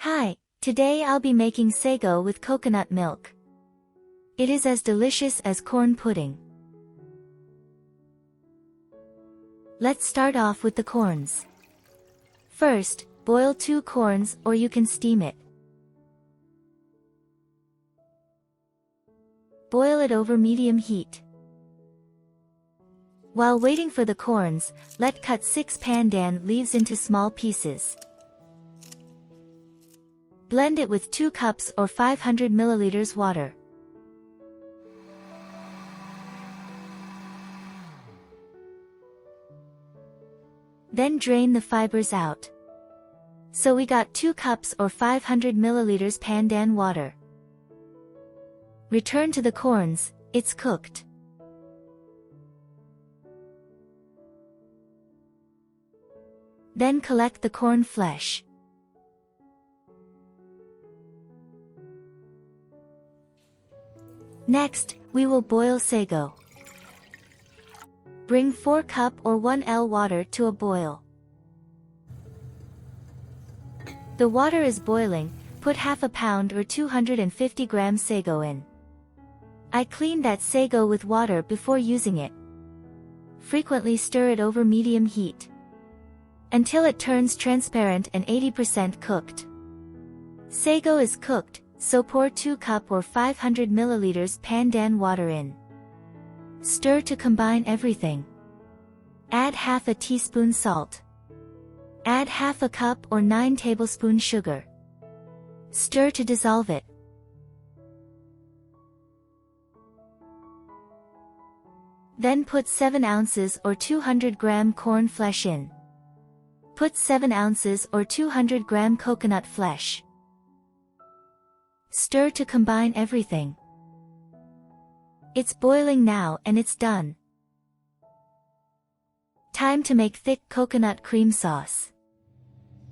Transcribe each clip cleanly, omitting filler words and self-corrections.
Hi, today I'll be making sago with coconut milk. It is as delicious as corn pudding. Let's start off with the corns. First, boil 2 corns or you can steam it. Boil it over medium heat. While waiting for the corns, let's cut 6 pandan leaves into small pieces. Blend it with 2 cups or 500 milliliters water. Then drain the fibers out. So we got 2 cups or 500 milliliters pandan water. Return to the corns, it's cooked. Then collect the corn flesh. Next, we will boil sago. Bring 4 cup or 1 L water to a boil. The water is boiling, put half a pound or 250 grams sago in. I cleaned that sago with water before using it. Frequently stir it over medium heat until it turns transparent and 80% cooked. Sago is cooked, so pour 2 cup or 500 milliliters pandan water in. Stir to combine everything. Add half a teaspoon salt. Add half a cup or 9 tablespoons sugar. Stir to dissolve it. Then put 7 ounces or 200 gram corn flesh in. Put 7 ounces or 200 gram coconut flesh. Stir to combine everything. It's boiling now and it's done. Time to make thick coconut cream sauce.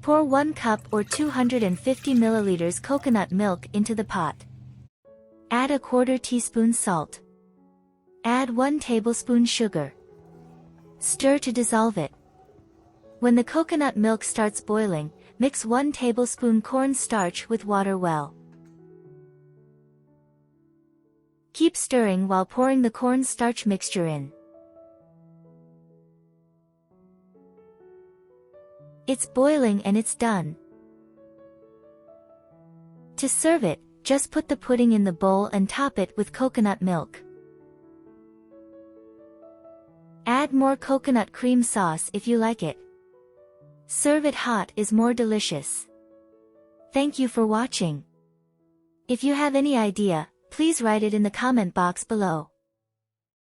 Pour 1 cup or 250 milliliters coconut milk into the pot. Add a quarter teaspoon salt. Add 1 tablespoon sugar. Stir to dissolve it. When the coconut milk starts boiling, mix 1 tablespoon corn starch with water well. Keep stirring while pouring the corn starch mixture in. It's boiling and it's done. To serve it, just put the pudding in the bowl and top it with coconut milk. Add more coconut cream sauce if you like it. Serve it hot is more delicious. Thank you for watching. If you have any idea, please write it in the comment box below.